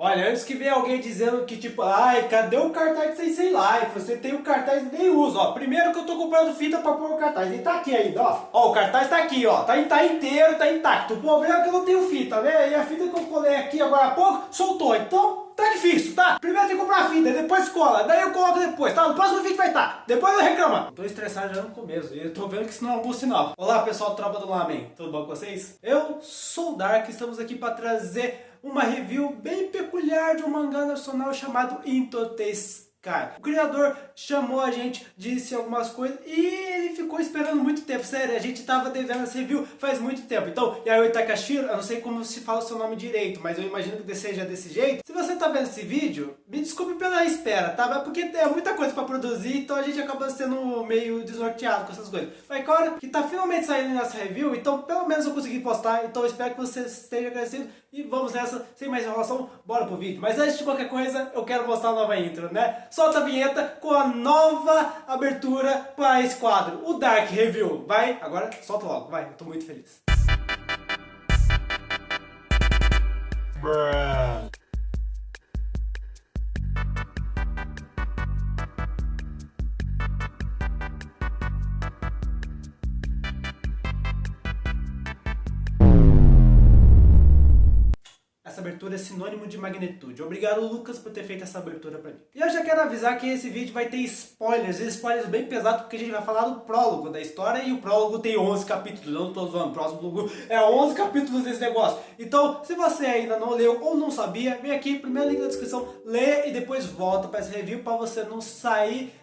Olha, antes que venha alguém dizendo que tipo, ai, cadê o cartaz de Sensei Life? Você tem o cartaz e nem usa, ó. Primeiro que eu tô comprando fita pra pôr o cartaz, ele tá aqui ainda, ó. Ó, o cartaz tá aqui, ó. Tá inteiro, tá intacto. O problema é que eu não tenho fita, né? E a fita que eu colei aqui agora há pouco, soltou. Então, tá difícil, tá? Primeiro tem que comprar a fita, depois cola, daí eu coloco depois, tá? No próximo vídeo vai estar. Depois eu reclamo. Tô estressado já no começo e eu tô vendo que isso não é um bom sinal. Olá, pessoal, tropa do Lamen. Tudo bom com vocês? Eu sou o Dark, estamos aqui pra trazer uma review bem peculiar de um mangá nacional chamado Into the Sky. O criador chamou a gente, disse algumas coisas e ele ficou esperando muito tempo. Sério, a gente tava devendo essa review faz muito tempo. Então, Yayoi Takashiro, eu não sei como se fala o seu nome direito, mas eu imagino que seja desse jeito. Se você tá vendo esse vídeo, me desculpe pela espera, tá? Mas porque é muita coisa pra produzir, então a gente acaba sendo meio desnorteado com essas coisas. Mas agora que tá finalmente saindo nessa review, então pelo menos eu consegui postar, então eu espero que você esteja agradecido. E vamos nessa, sem mais enrolação, bora pro vídeo. Mas antes de qualquer coisa, eu quero mostrar a nova intro, né? Solta a vinheta com a nova abertura para esse quadro, o Dark Review. Vai, agora solta logo, vai, eu tô muito feliz. Bruh. Essa abertura é sinônimo de magnitude. Obrigado, Lucas, por ter feito essa abertura pra mim. E eu já quero avisar que esse vídeo vai ter spoilers, e spoilers bem pesados, porque a gente vai falar do prólogo da história, e o prólogo tem 11 capítulos, eu não tô zoando, o próximo é 11 capítulos desse negócio. Então, se você ainda não leu ou não sabia, vem aqui, primeiro link na descrição, lê e depois volta para essa review, para você não sair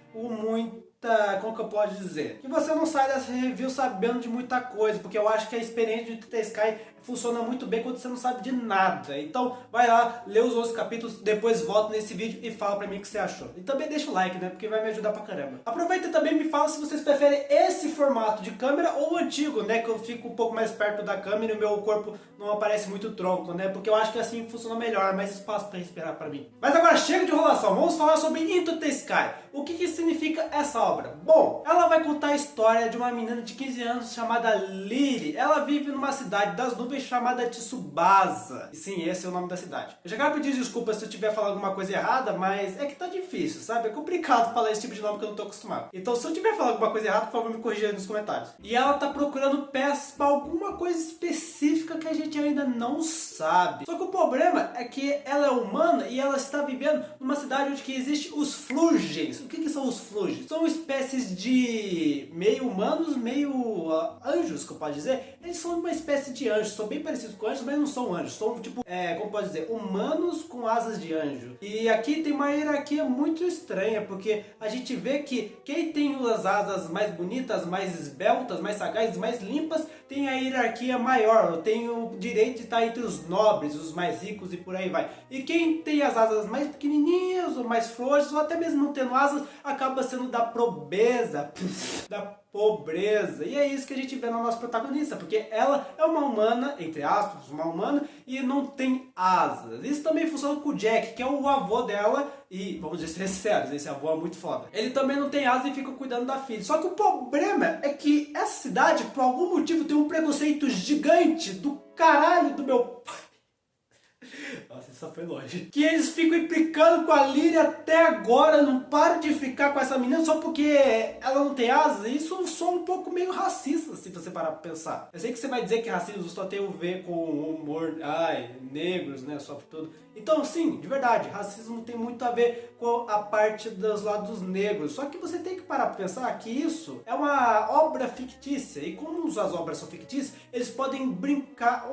como que eu posso dizer? Que você não sai dessa review sabendo de muita coisa, porque eu acho que a experiência de Into the Sky funciona muito bem quando você não sabe de nada. Então vai lá, lê os outros capítulos, depois volta nesse vídeo e fala pra mim o que você achou. E também deixa o like, né? Porque vai me ajudar pra caramba. Aproveita também e me fala se vocês preferem esse formato de câmera ou o antigo, né? Que eu fico um pouco mais perto da câmera e o meu corpo não aparece muito tronco, né? Porque eu acho que assim funciona melhor, mais espaço pra respirar pra mim. Mas agora chega de enrolação, vamos falar sobre Into the Sky. O que significa essa obra? Bom, ela vai contar a história de uma menina de 15 anos chamada Lily. Ela vive numa cidade das nuvens chamada Tsubasa. E sim, esse é o nome da cidade. Eu já quero pedir desculpas se eu tiver falado alguma coisa errada, mas é que tá difícil, sabe? É complicado falar esse tipo de nome que eu não tô acostumado. Então se eu tiver falado alguma coisa errada, por favor me corrija aí nos comentários. E ela tá procurando peças para alguma coisa específica que a gente ainda não sabe. Só que o problema é que ela é humana e ela está vivendo numa cidade onde que existe os Flugens. O que são os Flugens? São espécies de meio humanos, meio anjos, que eu posso dizer. Eles são uma espécie de anjos, são bem parecidos com anjos, mas não são anjos. São tipo, como pode dizer, humanos com asas de anjo. E aqui tem uma hierarquia muito estranha, porque a gente vê que quem tem as asas mais bonitas, mais esbeltas, mais sagazes, mais limpas, tem a hierarquia maior. Eu tenho o direito de estar entre os nobres, os mais ricos e por aí vai. E quem tem as asas mais pequenininhas, ou mais frouxas, ou até mesmo não tendo asas, acaba sendo da pobreza, da pobreza. E é isso que a gente vê na nossa protagonista, porque ela é uma humana, entre aspas, uma humana, e não tem asas. Isso também funciona com o Jack, que é o avô dela, e vamos ser sinceros, esse avô é muito foda. Ele também não tem asas e fica cuidando da filha. Só que o problema é que essa cidade, por algum motivo, tem um preconceito gigante do caralho do meu pai. Nossa, isso foi longe. Que eles ficam implicando com a Lily até agora, não param de ficar com essa menina só porque ela não tem asas. Isso soa um pouco meio racista, se você parar pra pensar. Eu sei que você vai dizer que racismo só tem a ver com humor, negros, né, sofre tudo. Então sim, de verdade, racismo tem muito a ver com a parte dos lados negros. Só que você tem que parar pra pensar que isso é uma obra fictícia. E como as obras são fictícias, eles podem brincar,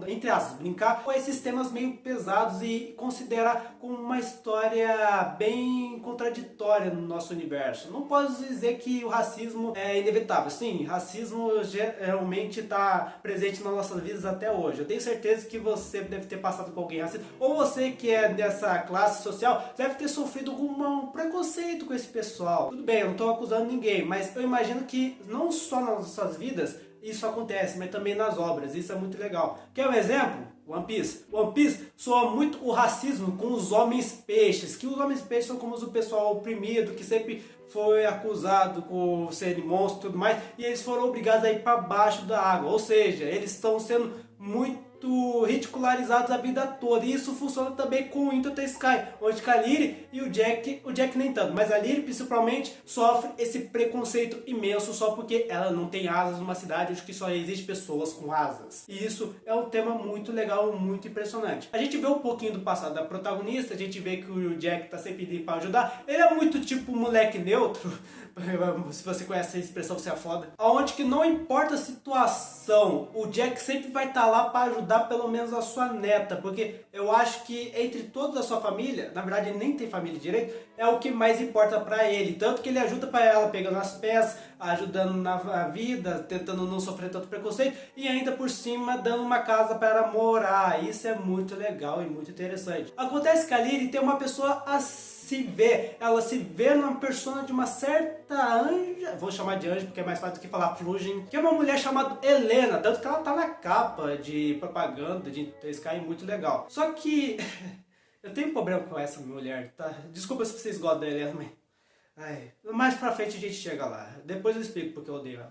entre aspas, brincar com esses temas meio pesados e considerar como uma história bem contraditória no nosso universo. Não posso dizer que o racismo é inevitável. Sim, racismo geralmente está presente nas nossas vidas até hoje. Eu tenho certeza que você deve ter passado com alguém racista, ou você que é dessa classe social deve ter sofrido algum preconceito com esse pessoal. Tudo bem, eu não estou acusando ninguém, mas eu imagino que não só nas nossas vidas isso acontece, mas também nas obras. Isso é muito legal. Quer um exemplo? One Piece. One Piece soa muito o racismo com os homens peixes, que os homens peixes são como o pessoal oprimido, que sempre foi acusado por serem monstros e tudo mais, e eles foram obrigados a ir para baixo da água, ou seja, eles estão sendo muito muito ridicularizados a vida toda. E isso funciona também com o Into the Sky, onde a Lyri e o Jack nem tanto, mas a Lyri principalmente sofre esse preconceito imenso só porque ela não tem asas numa cidade onde só existe pessoas com asas. E isso é um tema muito legal, muito impressionante. A gente vê um pouquinho do passado da protagonista, a gente vê que o Jack tá sempre pedindo pra ajudar. Ele é muito tipo moleque neutro, se você conhece a expressão, você é foda. Onde que não importa a situação, o Jack sempre vai estar lá para ajudar pelo menos a sua neta, porque eu acho que entre todos da sua família, na verdade ele nem tem família direito, é o que mais importa para ele. Tanto que ele ajuda para ela pegando as peças, ajudando na vida, tentando não sofrer tanto preconceito e ainda por cima dando uma casa para ela morar. Isso é muito legal e muito interessante. Acontece que a Lyri tem uma pessoa ela se vê numa persona de uma certa anja, vou chamar de anjo porque é mais fácil do que falar Flugen, que é uma mulher chamada Helena, tanto que ela tá na capa de propaganda de Sky, muito legal. Só que eu tenho um problema com essa mulher, tá? Desculpa se vocês gostam da Helena, mas mais pra frente a gente chega lá. Depois eu explico porque eu odeio ela.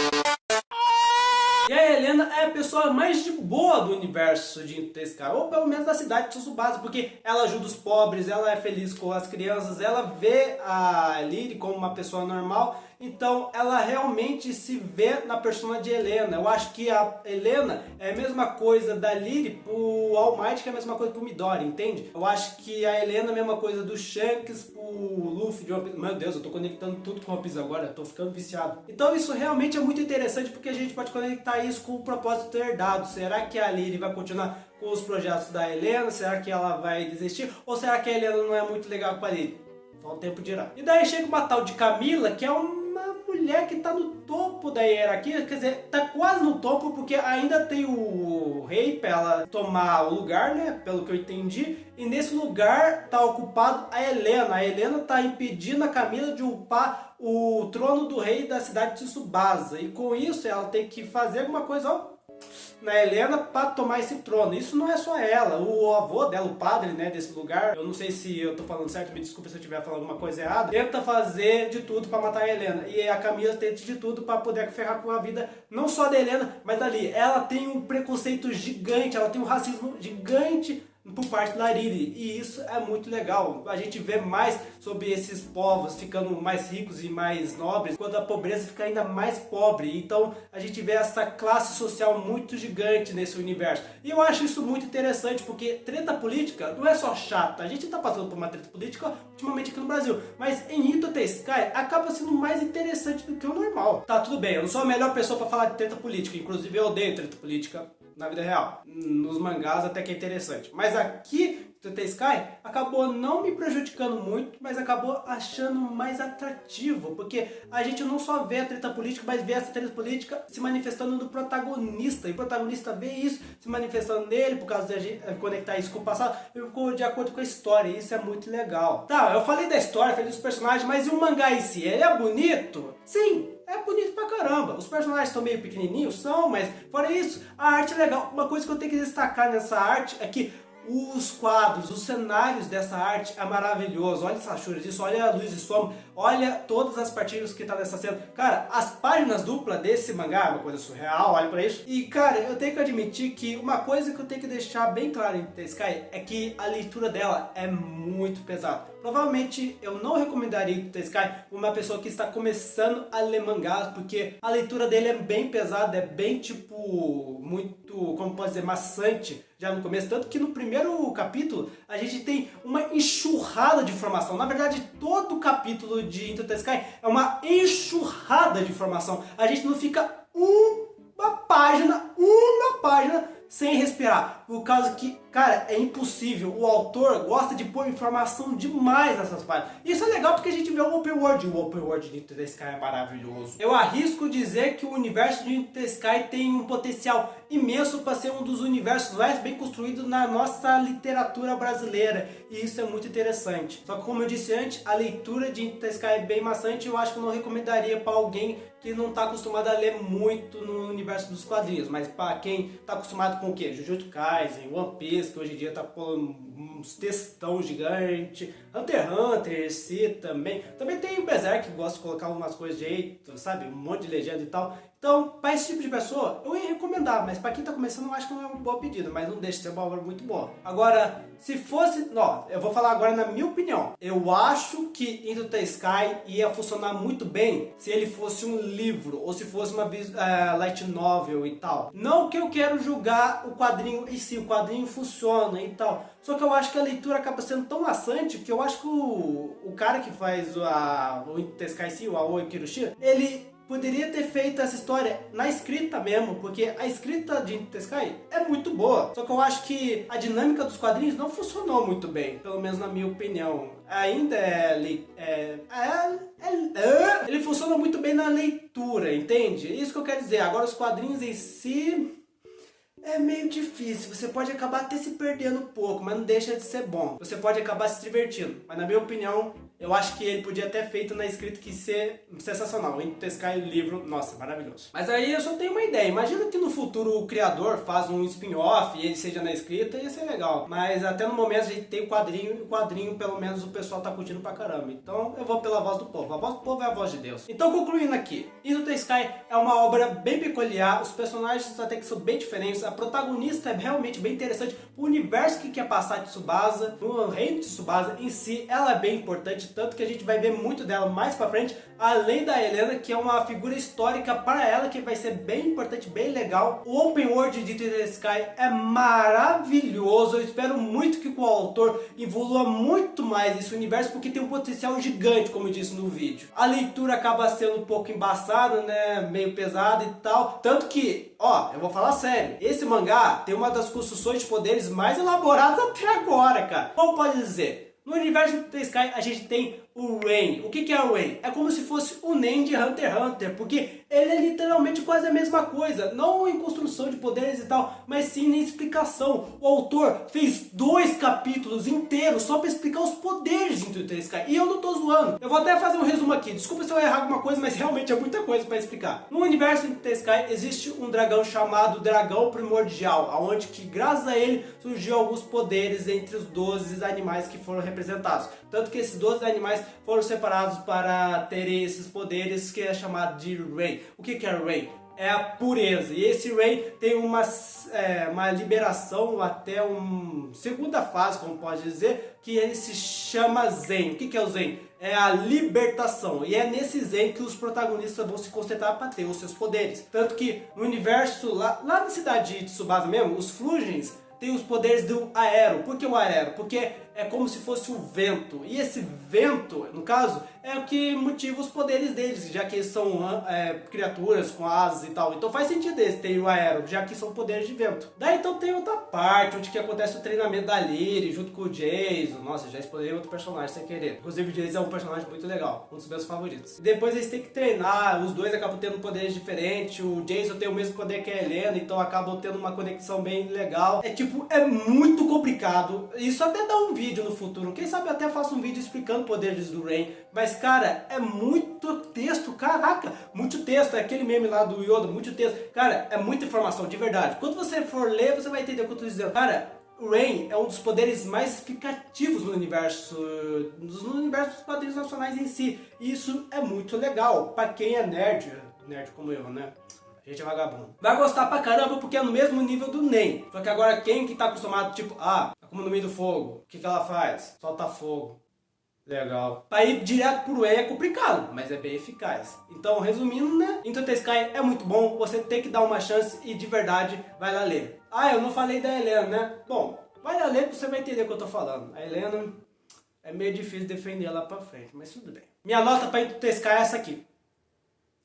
E a Helena é a pessoa mais de boa do universo de Into the Sky, ou pelo menos da cidade de Tsubasa, porque ela ajuda os pobres, ela é feliz com as crianças, ela vê a Lyri como uma pessoa normal, então ela realmente se vê na persona de Helena. Eu acho que a Helena é a mesma coisa da Lyri pro All Might, que é a mesma coisa pro Midori, entende? Eu acho que a Helena é a mesma coisa do Shanks pro Luffy de One Piece. Meu Deus, eu tô conectando tudo com One Piece agora, eu tô ficando viciado. Então isso realmente é muito interessante porque a gente pode conectar isso com o propósito herdado. Será que a Lyri vai continuar com os projetos da Helena? Será que ela vai desistir? Ou será que a Helena não é muito legal com a Lyri? Só o tempo dirá. E daí chega uma tal de Camila, que é uma mulher que tá no topo da hierarquia, quer dizer, tá quase no topo, porque ainda tem o rei pra ela tomar o lugar, né, pelo que eu entendi, e nesse lugar tá ocupado a Helena. A Helena tá impedindo a Camila de upar o trono do rei da cidade de Tsubasa, e com isso ela tem que fazer alguma coisa, ó, na Helena para tomar esse trono. Isso não é só ela, o avô dela, o padre, né, desse lugar, eu não sei se eu tô falando certo, me desculpa se eu estiver falando alguma coisa errada, tenta fazer de tudo para matar a Helena, e a Camila tenta de tudo para poder ferrar com a vida, não só da Helena, mas dali. Ela tem um preconceito gigante, ela tem um racismo gigante por parte da Lyri, e isso é muito legal. A gente vê mais sobre esses povos ficando mais ricos e mais nobres, quando a pobreza fica ainda mais pobre. Então a gente vê essa classe social muito gigante nesse universo, e eu acho isso muito interessante, porque treta política não é só chata. A gente tá passando por uma treta política ultimamente aqui no Brasil, mas em Into the Sky acaba sendo mais interessante do que o normal. Tá, tudo bem, eu não sou a melhor pessoa para falar de treta política, inclusive eu odeio treta política na vida real. Nos mangás até que é interessante. Mas aqui, The Sky, acabou não me prejudicando muito, mas acabou achando mais atrativo, porque a gente não só vê a treta política, mas vê essa treta política se manifestando no protagonista, e o protagonista vê isso se manifestando nele, por causa de a gente conectar isso com o passado, e ficou de acordo com a história, e isso é muito legal. Tá, eu falei da história, falei dos personagens, mas e o mangá em si, ele é bonito? Sim! É bonito pra caramba. Os personagens estão meio pequenininhos, são, mas fora isso, a arte é legal. Uma coisa que eu tenho que destacar nessa arte é que os quadros, os cenários dessa arte é maravilhoso. Olha essa chura disso, olha a luz e sombra, olha todas as partículas que tá nessa cena. Cara, as páginas duplas desse mangá é uma coisa surreal, olha pra isso. E cara, eu tenho que admitir que uma coisa que eu tenho que deixar bem claro em The Sky é que a leitura dela é muito pesada. Provavelmente eu não recomendaria The Sky para uma pessoa que está começando a ler mangás, porque a leitura dele é bem pesada, é bem tipo, muito, como pode dizer, maçante já no começo, tanto que no primeiro capítulo a gente tem uma enxurrada de informação. Na verdade, todo o capítulo de Into the Sky é uma enxurrada de informação. A gente não fica uma página sem respirar, por causa que, cara, é impossível. O autor gosta de pôr informação demais nessas páginas. Isso é legal porque a gente vê o Open World de Into the Sky é maravilhoso. Eu arrisco dizer que o universo de Into the Sky tem um potencial imenso para ser um dos universos mais bem construídos na nossa literatura brasileira, e isso é muito interessante. Só que, como eu disse antes, a leitura de Into the Sky é bem maçante, e eu acho que eu não recomendaria para alguém que não está acostumado a ler muito no universo dos quadrinhos, mas para quem está acostumado com o que? Jujutsu Kaisen, One Piece, que hoje em dia tá pondo uns textão gigante, Hunter x Hunter, si também tem o Berserk, que gosta de colocar umas coisas de jeito, sabe, um monte de legenda e tal. Então, para esse tipo de pessoa, eu ia recomendar, mas para quem tá começando, eu acho que não é uma boa pedida, mas não deixa de ser uma obra muito boa. Agora, se fosse... Ó, eu vou falar agora na minha opinião. Eu acho que Into the Sky ia funcionar muito bem se ele fosse um livro, ou se fosse uma light novel e tal. Não que eu quero julgar o quadrinho em si, o quadrinho funciona e tal. Só que eu acho que a leitura acaba sendo tão maçante que eu acho que o cara que faz o Into the Sky, o Aoi Kirushiro, ele poderia ter feito essa história na escrita mesmo, porque a escrita de Into the Sky é muito boa. Só que eu acho que a dinâmica dos quadrinhos não funcionou muito bem, pelo menos na minha opinião. Ainda ele funciona muito bem na leitura, entende? Isso que eu quero dizer. Agora os quadrinhos em si... é meio difícil, você pode acabar até se perdendo um pouco, mas não deixa de ser bom. Você pode acabar se divertindo, mas na minha opinião, eu acho que ele podia ter feito na escrita que ser sensacional. Into the Sky, o livro, nossa, maravilhoso. Mas aí eu só tenho uma ideia, imagina que no futuro o criador faz um spin-off e ele seja na escrita, ia ser legal. Mas até no momento a gente tem o quadrinho, e o quadrinho pelo menos o pessoal tá curtindo pra caramba. Então eu vou pela voz do povo, a voz do povo é a voz de Deus. Então concluindo aqui, Into the Sky é uma obra bem peculiar, os personagens até que são bem diferentes, a protagonista é realmente bem interessante, o universo que quer passar de Tsubasa, o reino de Tsubasa em si, ela é bem importante, tanto que a gente vai ver muito dela mais pra frente, além da Helena, que é uma figura histórica para ela, que vai ser bem importante, bem legal. O Open World de Into the Sky é maravilhoso, eu espero muito que o autor evolua muito mais esse universo, porque tem um potencial gigante, como eu disse no vídeo. A leitura acaba sendo um pouco embaçada, né, meio pesada e tal, tanto que, ó, eu vou falar sério, esse mangá tem uma das construções de poderes mais elaboradas até agora, cara. Como pode dizer? No universo do The Sky a gente tem o Rain. O que é o Rain? É como se fosse o Nen de Hunter x Hunter, porque ele é literalmente quase a mesma coisa, não em construção de poderes e tal, mas sim em explicação. O autor fez 2 capítulos inteiros só para explicar os poderes do The Sky, e eu não tô zoando. Eu vou até fazer um resumo aqui, desculpa se eu errar alguma coisa, mas realmente é muita coisa para explicar. No universo do The Sky existe um dragão chamado Dragão Primordial, onde que graças a ele surgiu alguns poderes entre os 12 animais que foram representados. Tanto que esses 12 animais foram separados para terem esses poderes, que é chamado de Rain. O que é Rain? É a pureza. E esse Rain tem uma liberação até uma segunda fase, como pode dizer, que ele se chama Zen. O que é o Zen? É a libertação. E é nesse Zen que os protagonistas vão se concentrar para ter os seus poderes. Tanto que no universo, lá na cidade de Tsubasa mesmo, os Flugens tem os poderes do Aero. Por que o Aero? Porque é como se fosse o vento. E esse vento, no caso, é o que motiva os poderes deles, já que eles são criaturas com asas e tal. Então faz sentido esse ter o Aero, já que são poderes de vento. Daí então tem outra parte, onde que acontece o treinamento da Lyri, junto com o Jason. Nossa, já explorei outro personagem sem querer. Inclusive o Jason é um personagem muito legal, um dos meus favoritos. E depois eles têm que treinar, os dois acabam tendo poderes diferentes. O Jason tem o mesmo poder que a Helena, então acabam tendo uma conexão bem legal. É tipo, é muito complicado. Isso até dá um vídeo no futuro. Quem sabe até faço um vídeo explicando poderes do Rain. Mas cara, é muito texto, caraca, muito texto, é aquele meme lá do Yoda, muito texto. Cara, é muita informação, de verdade. Quando você for ler, você vai entender o que eu tô dizendo. Cara, o Rain é um dos poderes mais explicativos no universo dos quadrinhos nacionais em si. E isso é muito legal pra quem é nerd como eu, né? A gente é vagabundo. Vai gostar pra caramba porque é no mesmo nível do Nen. Só que agora quem que tá acostumado, tipo, como no meio do fogo, o que ela faz? Solta fogo. Legal. Pra ir direto pro Rain é complicado, mas é bem eficaz. Então, resumindo, né? Into the Sky é muito bom, você tem que dar uma chance e de verdade vai lá ler. Eu não falei da Helena, né? Bom, vai lá ler que você vai entender o que eu tô falando. A Helena é meio difícil defender lá pra frente, mas tudo bem. Minha nota pra Into the Sky é essa aqui.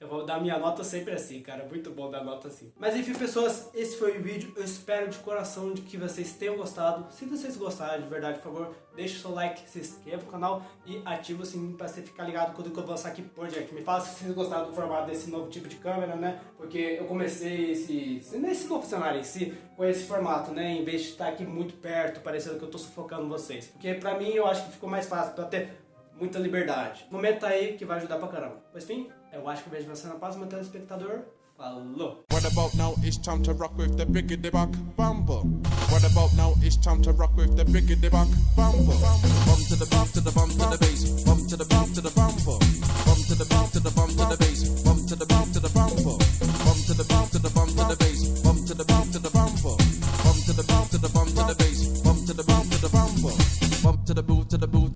Eu vou dar minha nota sempre assim, cara. Muito bom dar nota assim. Mas enfim, pessoas, esse foi o vídeo. Eu espero de coração de que vocês tenham gostado. Se vocês gostaram, de verdade, por favor, deixa o seu like, se inscreva no canal e ativa o sininho pra você ficar ligado quando eu lançar aqui por diante. Me fala se vocês gostaram do formato desse novo tipo de câmera, né? Porque eu comecei nesse novo cenário em si, com esse formato, né? Em vez de estar aqui muito perto, parecendo que eu tô sufocando vocês. Porque pra mim, eu acho que ficou mais fácil pra ter muita liberdade. Comenta aí que vai ajudar pra caramba. Pois enfim, eu acho que vejo você na próxima, telespectador. Falou! What about now? It's time to rock with the biggity buck bumble. What about now? It's time to rock with the biggity buck bumble. Bum to the bum to the bum to the bass.